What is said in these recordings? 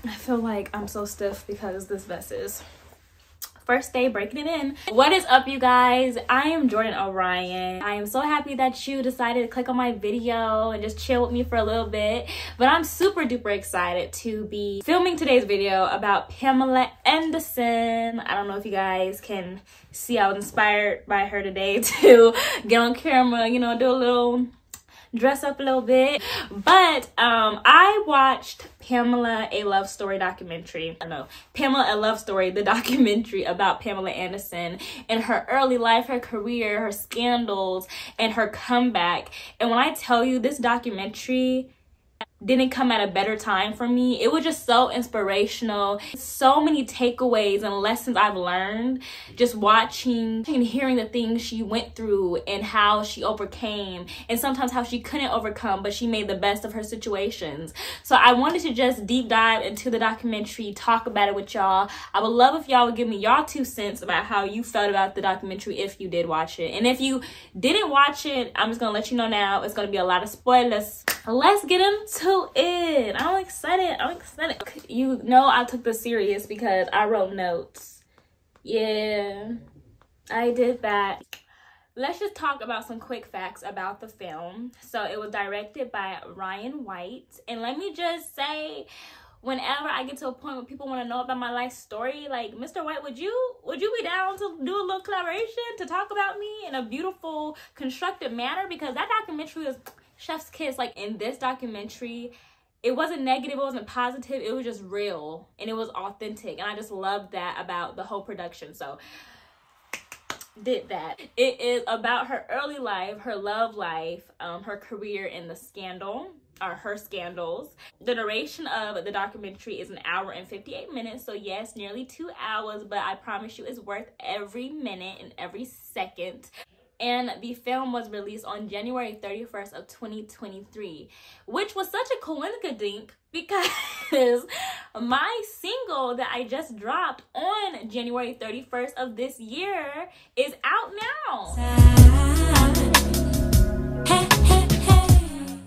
I feel like I'm so stiff because this vest is first day breaking it in. What is up, you guys? I am Jordan Orion. I am so happy that you decided to click on my video and just chill with me for a little bit. But I'm super duper excited to be filming today's video about Pamela Anderson. I don't know if you guys can see, I was inspired by her today to get on camera, you know, do a little dress up a little bit. But I watched Pamela a Love Story documentary. Pamela a Love Story, the documentary about Pamela Anderson and her early life, her career, her scandals, and her comeback. And when I tell you, this documentary didn't come at a better time for me. It was just so inspirational. So many takeaways and lessons I've learned just watching and hearing the things she went through and how she overcame, and sometimes how she couldn't overcome, but she made the best of her situations. So I wanted to just deep dive into the documentary, talk about it with y'all. I would love if y'all would give me y'all 2 cents about how you felt about the documentary if you did watch it. And if you didn't watch it, I'm just gonna let you know now, it's gonna be a lot of spoilers. Let's get into it. I'm excited. You know I took this serious because I wrote notes. Yeah, I did that. Let's just talk about some quick facts about the film. So it was directed by Ryan White. And let me just say, whenever I get to a point where people want to know about my life story, like, Mr. White, would you be down to do a little collaboration to talk about me in a beautiful, constructive manner? Because that documentary was chef's kiss. Like, in this documentary, it wasn't negative, it wasn't positive, it was just real and it was authentic, and I just loved that about the whole production. So did that. It is about her early life, her love life, her career, and the scandal, or her scandals. The duration of the documentary is 1 hour and 58 minutes, so yes, nearly 2 hours, but I promise you it's worth every minute and every second. And the film was released on January 31st of 2023, which was such a coincidence because my single that I just dropped on January 31st of this year is out now.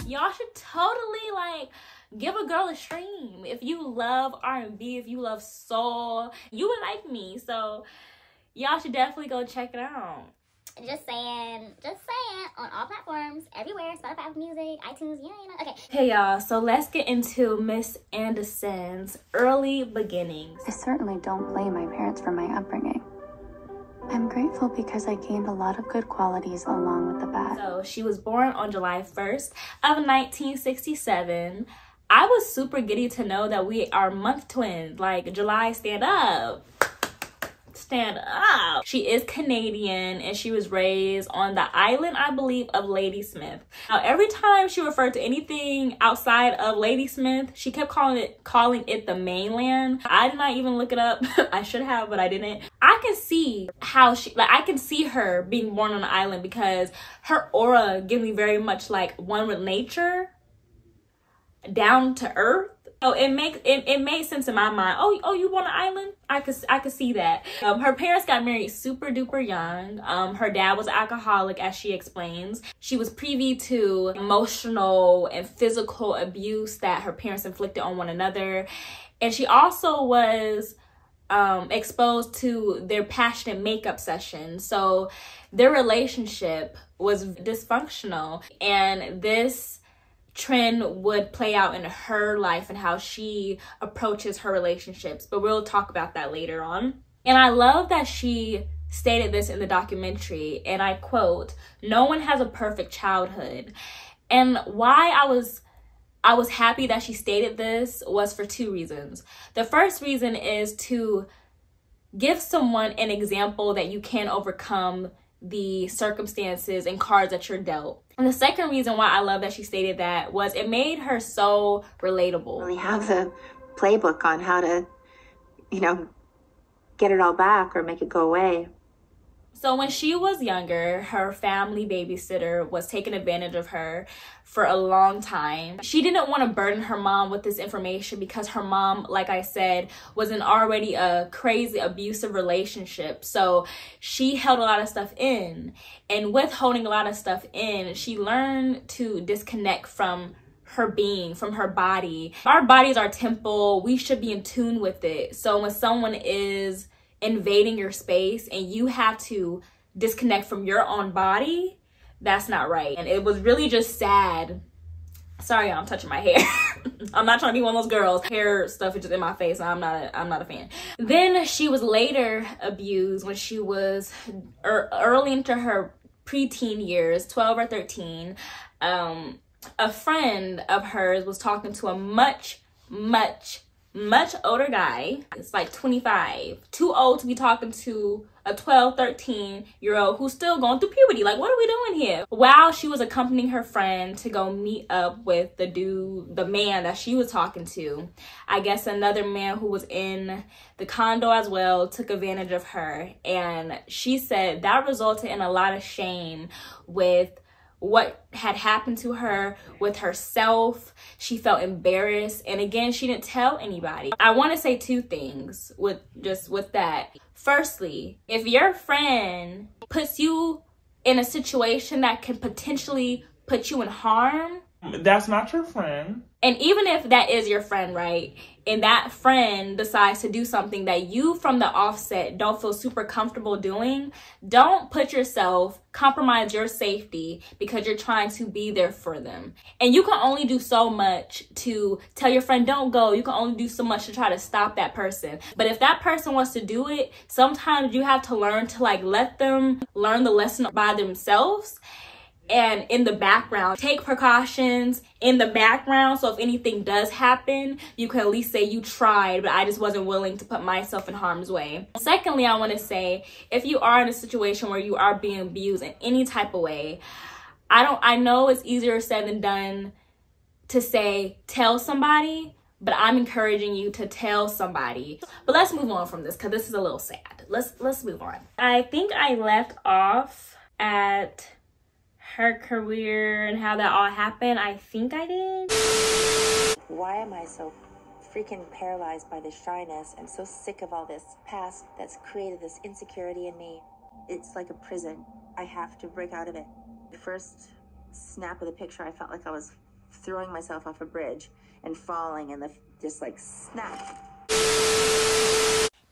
Y'all should totally, like, give a girl a stream. If you love R&B, if you love soul, you would like me. So y'all should definitely go check it out. Just saying, on all platforms, everywhere, Spotify, Apple Music, iTunes, you know, okay. Hey y'all, so let's get into Miss Anderson's early beginnings. I certainly don't blame my parents for my upbringing. I'm grateful because I gained a lot of good qualities along with the bad. So she was born on July 1st of 1967. I was super giddy to know that we are month twins. Like, July, stand up. Stand up. She is Canadian and she was raised on the island, I believe, of Ladysmith. Now, every time she referred to anything outside of Ladysmith, she kept calling it the mainland. I did not even look it up. I should have, but I didn't. I can see how I can see her being born on an island because her aura gives me very much like one with nature, down to earth. So it made sense in my mind. Oh, you want an island? I could see that. Her parents got married super duper young. Her dad was an alcoholic, as she explains. She was privy to emotional and physical abuse that her parents inflicted on one another, and she also was exposed to their passionate makeup sessions. So their relationship was dysfunctional, and this trend would play out in her life and how she approaches her relationships, but we'll talk about that later on. And I love that she stated this in the documentary, and I quote, "No one has a perfect childhood." And why I was happy that she stated this was for 2 reasons. The first reason is to give someone an example that you can overcome the circumstances and cards that you're dealt. And the second reason why I love that she stated that was it made her so relatable. We have the playbook on how to, get it all back or make it go away. So when she was younger, her family babysitter was taking advantage of her for a long time. She didn't want to burden her mom with this information because her mom, like I said, was in already a crazy abusive relationship. So she held a lot of stuff in. And with holding a lot of stuff in, she learned to disconnect from her being, from her body. Our body is our temple. We should be in tune with it. So when someone is invading your space and you have to disconnect from your own body, that's not right. And it was really just sad. Sorry, I'm touching my hair. I'm not trying to be one of those girls. Hair stuff is just in my face. I'm not a fan. Then she was later abused when she was early into her preteen years, 12 or 13. A friend of hers was talking to a much older guy. It's like 25, too old to be talking to a 12, 13-year-old who's still going through puberty. Like, what are we doing here? While she was accompanying her friend to go meet up with the man that she was talking to, I guess another man who was in the condo as well took advantage of her. And she said that resulted in a lot of shame with what had happened to her, with herself. She felt embarrassed, and again, she didn't tell anybody. I want to say two things with that. Firstly, if your friend puts you in a situation that can potentially put you in harm, that's not your friend. And even if that is your friend, right, and that friend decides to do something that you from the offset don't feel super comfortable doing, don't put yourself, compromise your safety because you're trying to be there for them. And you can only do so much to tell your friend don't go. You can only do so much to try to stop that person. But if that person wants to do it, sometimes you have to learn to like let them learn the lesson by themselves. And in the background, take precautions in the background, so if anything does happen, you can at least say you tried, but I just wasn't willing to put myself in harm's way. Secondly, I want to say, if you are in a situation where you are being abused in any type of way, I know it's easier said than done to say tell somebody, but I'm encouraging you to tell somebody. But let's move on from this because this is a little sad. Let's move on. I think I left off at her career and how that all happened. I think I did. Why am I so freaking paralyzed by this shyness and so sick of all this past that's created this insecurity in me? It's like a prison. I have to break out of it. The first snap of the picture, I felt like I was throwing myself off a bridge and falling, and just like snap.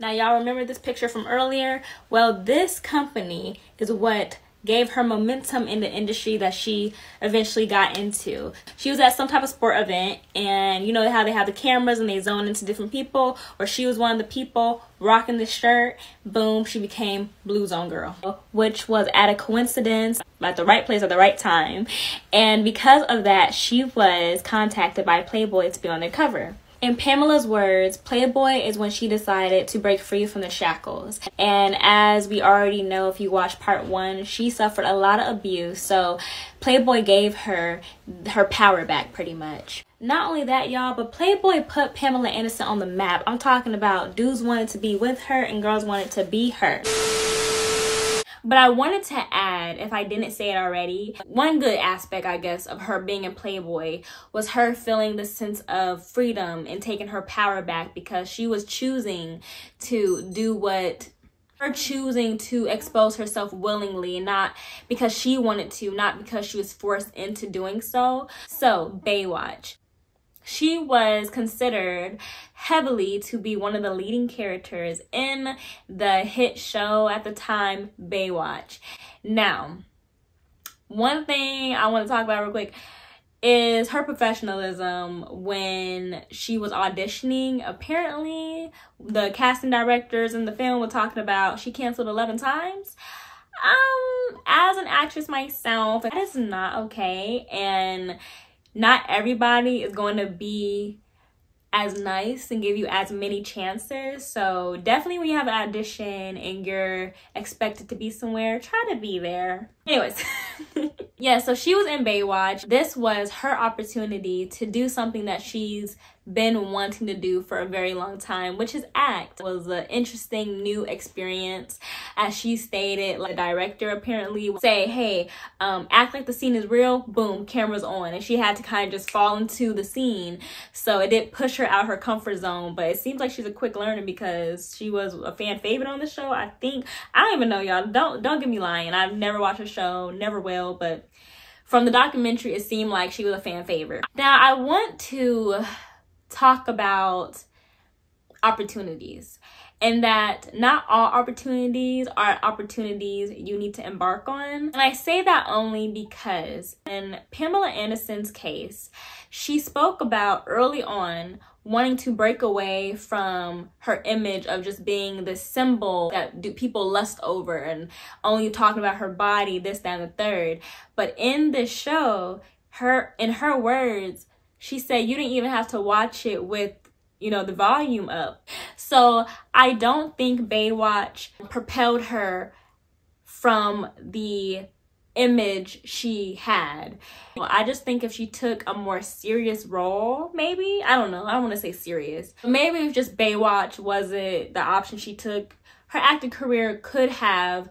Now y'all remember this picture from earlier? Well, this company is what gave her momentum in the industry that she eventually got into. She was at some type of sport event, and you know how they have the cameras and they zone into different people, or she was one of the people rocking the shirt. Boom, she became Blue Zone Girl, which was at a coincidence, at the right place at the right time. And because of that, she was contacted by Playboy to be on their cover. In Pamela's words, Playboy is when she decided to break free from the shackles. And as we already know, if you watch part 1, she suffered a lot of abuse. So Playboy gave her power back pretty much. Not only that, y'all, but Playboy put Pamela Anderson on the map. I'm talking about dudes wanted to be with her and girls wanted to be her. But I wanted to add, if I didn't say it already, one good aspect, I guess, of her being in Playboy was her feeling the sense of freedom and taking her power back, because she was choosing to do her choosing to expose herself willingly, not because she wanted to, not because she was forced into doing so. So, Baywatch. She was considered heavily to be one of the leading characters in the hit show at the time, Baywatch. Now, one thing I want to talk about real quick is her professionalism when she was auditioning. Apparently, the casting directors in the film were talking about she canceled 11 times. As an actress myself, that is not okay, and not everybody is going to be as nice and give you as many chances. So definitely when you have an audition and you're expected to be somewhere, try to be there. Anyways, yeah, so she was in Baywatch. This was her opportunity to do something that she's been wanting to do for a very long time, which is act. It was an interesting new experience. As she stated, like, the director apparently would say, hey, act like the scene is real, boom, camera's on. And she had to kind of just fall into the scene. So it did push her out her comfort zone, but it seems like she's a quick learner because she was a fan favorite on the show. I don't even know, y'all. Don't get me lying. I've never watched a show, never will, but From the documentary, it seemed like she was a fan favorite. Now, I want to talk about opportunities, and that not all opportunities are opportunities you need to embark on. And I say that only because in Pamela Anderson's case, she spoke about early on wanting to break away from her image of just being this symbol that people lust over and only talking about her body, this, that, and the third. But in this show, in her words, she said you didn't even have to watch it with, you know, the volume up. So I don't think Baywatch propelled her from the image she had. I just think if she took a more serious role, maybe, I don't know, I don't want to say serious, but maybe if just Baywatch wasn't the option she took, her acting career could have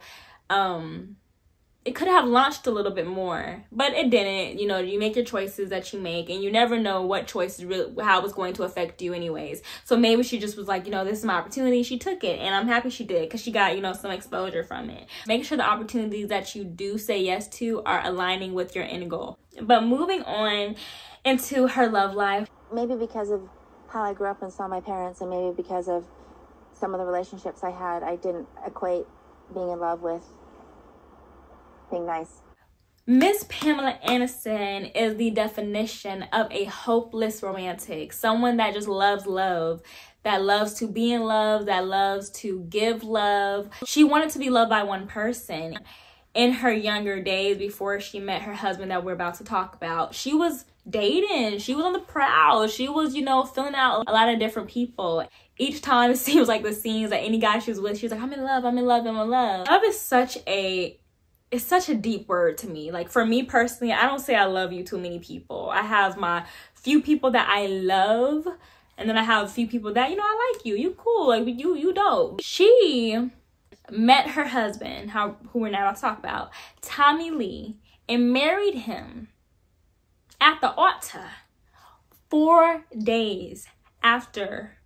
it could have launched a little bit more, but it didn't. You know, you make your choices that you make, and you never know what choices really, how it was going to affect you anyways. So maybe she just was like, you know, this is my opportunity. She took it, and I'm happy she did, because she got, you know, some exposure from it. Make sure the opportunities that you do say yes to are aligning with your end goal. But moving on into her love life. Maybe because of how I grew up and saw my parents, and maybe because of some of the relationships I had, I didn't equate being in love with being nice. Miss Pamela Anderson is the definition of a hopeless romantic. Someone that just loves love, that loves to be in love, that loves to give love. She wanted to be loved by one person. In her younger days, before she met her husband that we're about to talk about, she was dating. She was on the prowl. She was, you know, filling out a lot of different people. Each time it seems like the scenes that any guy she was with, she was like, I'm in love, I'm in love, I'm in love. Love is it's such a deep word to me. Like, for me personally, I don't say I love you to many people. I have my few people that I love, and then I have a few people that, you know, I like you. You cool. Like, you dope. She met her husband, who we're now about to talk about, Tommy Lee, and married him at the altar 4 days after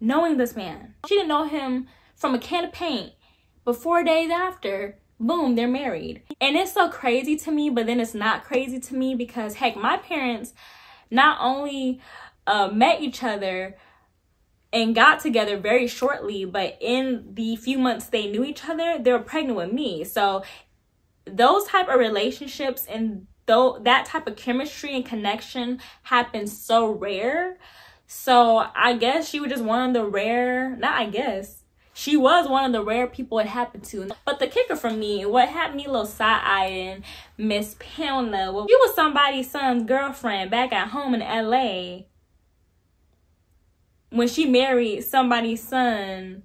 knowing this man. She didn't know him from a can of paint, but 4 days after, boom, they're married. And it's so crazy to me, but then it's not crazy to me because, heck, my parents not only met each other and got together very shortly, but in the few months they knew each other, they were pregnant with me. So those type of relationships and that type of chemistry and connection happens so rare. So I guess she was just one of the rare, not I guess, she was one of the rare people it happened to. But the kicker for me, what had me a little side-eyeing Miss Pamela, well, you was somebody's son's girlfriend back at home in LA when she married somebody's son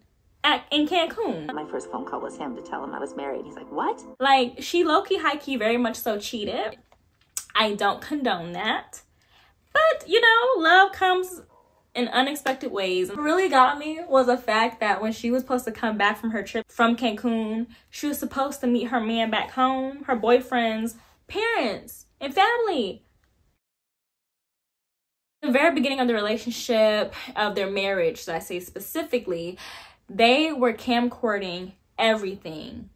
in Cancun. My first phone call was him to tell him I was married. He's like, what? Like, she low-key, high-key very much so cheated. I don't condone that. But, you know, love comes in unexpected ways. What really got me was the fact that when she was supposed to come back from her trip from Cancun, she was supposed to meet her man back home, her boyfriend's parents and family. The very beginning of the relationship, of their marriage, should I say specifically, they were camcording everything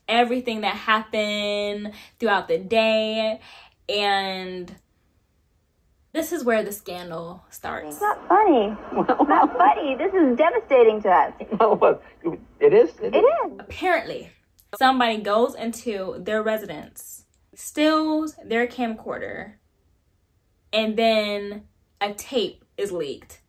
that happened throughout the day, and this is where the scandal starts. It's not funny. It's not funny. This is devastating to us. No, but it is. It is. Apparently, somebody goes into their residence, steals their camcorder, and then a tape is leaked.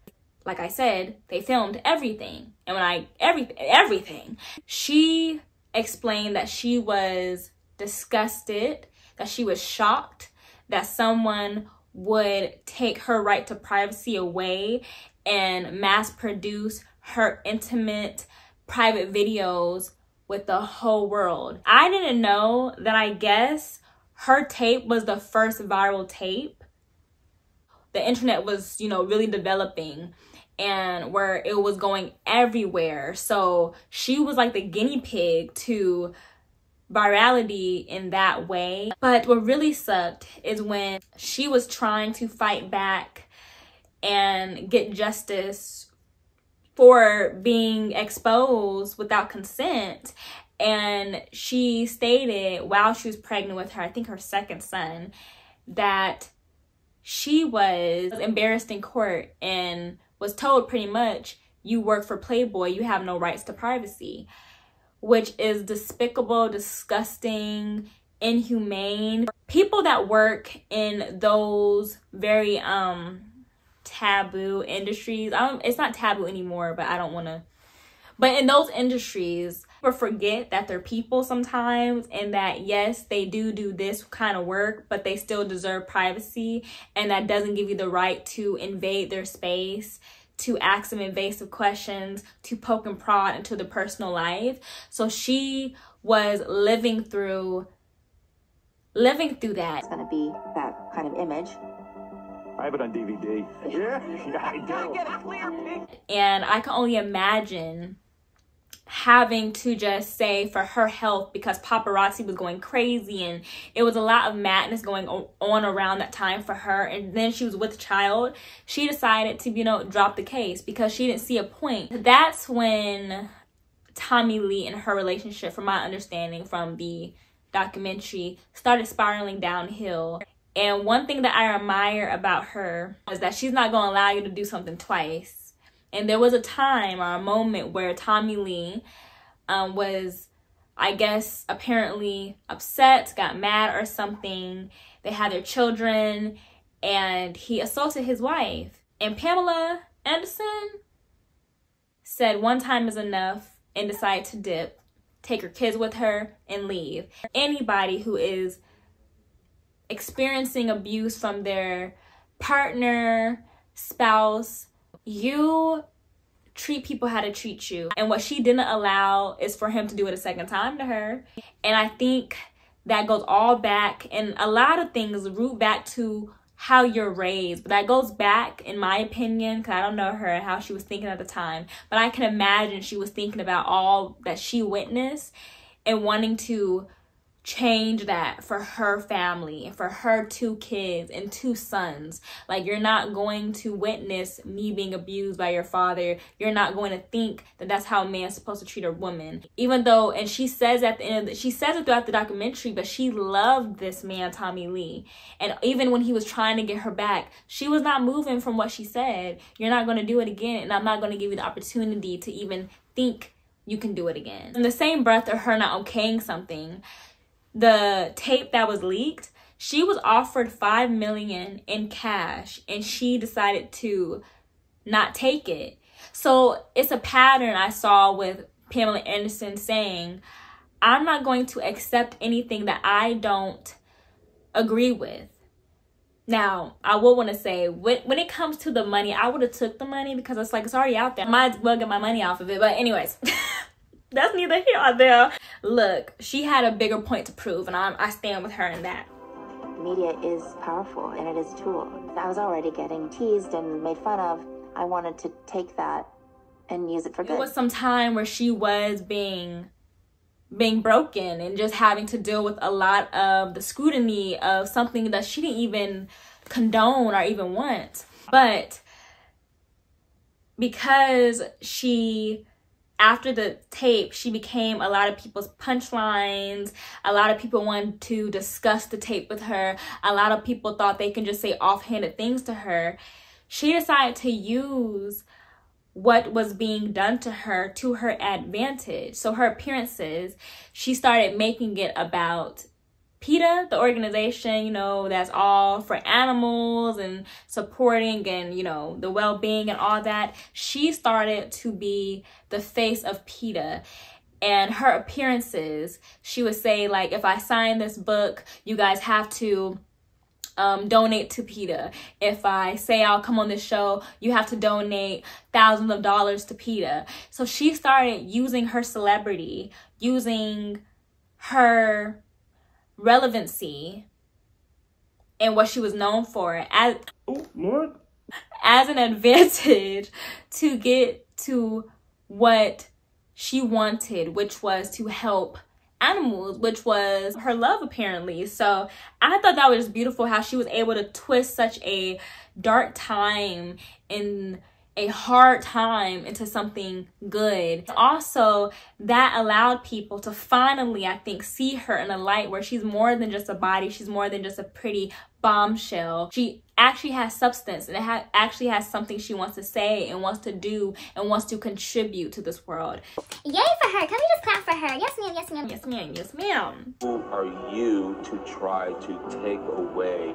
Like I said, they filmed everything. And everything. She explained that she was disgusted, that she was shocked that someone would take her right to privacy away and mass produce her intimate private videos with the whole world. I didn't know that. I guess her tape was the first viral tape. The internet was, you know, really developing and where it was going everywhere. So she was like the guinea pig to virality in that way. But what really sucked is when she was trying to fight back and get justice for being exposed without consent, And she stated while she was pregnant with her, I think her second son, that she was embarrassed in court and was told pretty much, you work for Playboy, you have no rights to privacy, which is despicable, disgusting, inhumane. People that work in those very taboo industries, it's not taboo anymore, but I don't want to, but in those industries, people forget that they're people sometimes, and that yes, they do this kind of work, but they still deserve privacy, and that doesn't give you the right to invade their space, to ask them invasive questions, to poke and prod into their personal life. So she was living through that. It's going to be that kind of image. I have it on DVD. Yeah, I do. And I can only imagine having to just say for her health, because paparazzi was going crazy and it was a lot of madness going on around that time for her, and then she was with child, she decided to, you know, drop the case because she didn't see a point. That's when Tommy Lee and her relationship, from my understanding from the documentary, started spiraling downhill. And one thing that I admire about her is that she's not going to allow you to do something twice. And there was a time or a moment where Tommy Lee was, I guess, apparently upset, got mad or something. They had their children, and he assaulted his wife. And Pamela Anderson said one time is enough and decided to dip, take her kids with her, and leave. Anybody who is experiencing abuse from their partner, spouse, you treat people how to treat you. And what she didn't allow is for him to do it a second time to her. And I think that goes all back, and a lot of things root back to how you're raised. But that goes back, in my opinion, because I don't know her and how she was thinking at the time, but I can imagine she was thinking about all that she witnessed and wanting to change that for her family, for her 2 kids and 2 sons. Like, you're not going to witness me being abused by your father. You're not going to think that that's how a man's supposed to treat a woman. Even though, and she says at the end of she says it throughout the documentary, but she loved this man, Tommy Lee. And even when he was trying to get her back, she was not moving from what she said. You're not going to do it again, and I'm not going to give you the opportunity to even think you can do it again. In the same breath of her not okaying something, the tape that was leaked, she was offered $5 million in cash, and she decided to not take it. So it's a pattern I saw with Pamela Anderson saying, I'm not going to accept anything that I don't agree with. Now, I will want to say, when it comes to the money, I would have took the money because it's like, it's already out there. I might as well get my money off of it. But anyways, that's neither here or there. Look, she had a bigger point to prove, and I stand with her in that. Media is powerful, and it is a tool. I was already getting teased and made fun of. I wanted to take that and use it for good. There was some time where she was being broken and just having to deal with a lot of the scrutiny of something that she didn't even condone or even want. But because after the tape, she became a lot of people's punchlines. A lot of people wanted to discuss the tape with her. A lot of people thought they can just say offhanded things to her. She decided to use what was being done to her advantage. So her appearances, she started making it about PETA, the organization, you know, that's all for animals and supporting and, you know, the well-being and all that. She started to be the face of PETA. And her appearances, she would say, like, if I sign this book, you guys have to donate to PETA. If I say I'll come on this show, you have to donate thousands of dollars to PETA. So she started using her celebrity, using her relevancy and what she was known for as an advantage to get to what she wanted, which was to help animals, which was her love apparently. So I thought that was beautiful how she was able to twist such a dark time in a hard time into something good. Also, that allowed people to finally, I think, see her in a light where she's more than just a body. She's more than just a pretty bombshell. She actually has substance, and actually has something she wants to say and wants to do and wants to contribute to this world. Yay for her. Can we just clap for her? Yes, ma'am. Yes, ma'am. Yes, ma'am. Yes, ma'am. Who are you to try to take away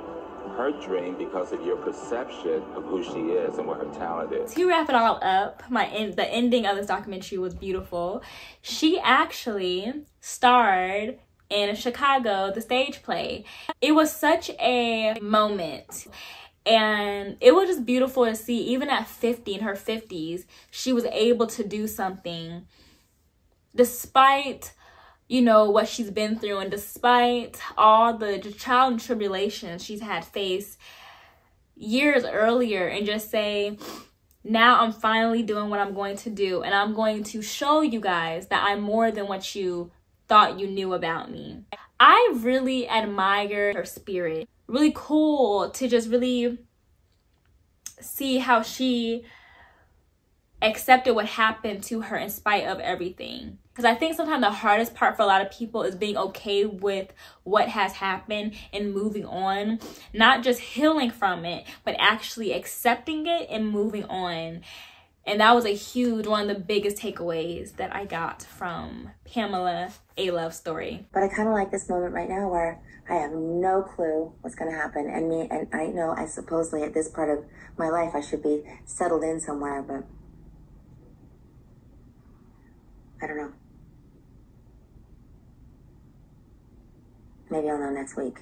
her dream because of your perception of who she is and what her talent is? To wrap it all up, the ending of this documentary was beautiful. She actually starred in Chicago, the stage play. It was such a moment. And it was just beautiful to see, even at 50, in her 50s, she was able to do something despite, you know, what she's been through, and despite all the trial and tribulations she's had faced years earlier, and just say, now I'm finally doing what I'm going to do, and I'm going to show you guys that I'm more than what you thought you knew about me. I really admire her spirit. Really cool to just really see how she accepted what happened to her in spite of everything. Because I think sometimes the hardest part for a lot of people is being okay with what has happened and moving on. Not just healing from it, but actually accepting it and moving on. And that was one of the biggest takeaways that I got from Pamela A. Love's story. But I kind of like this moment right now where I have no clue what's going to happen. And I know I supposedly at this part of my life I should be settled in somewhere, but I don't know. Maybe I'll know next week.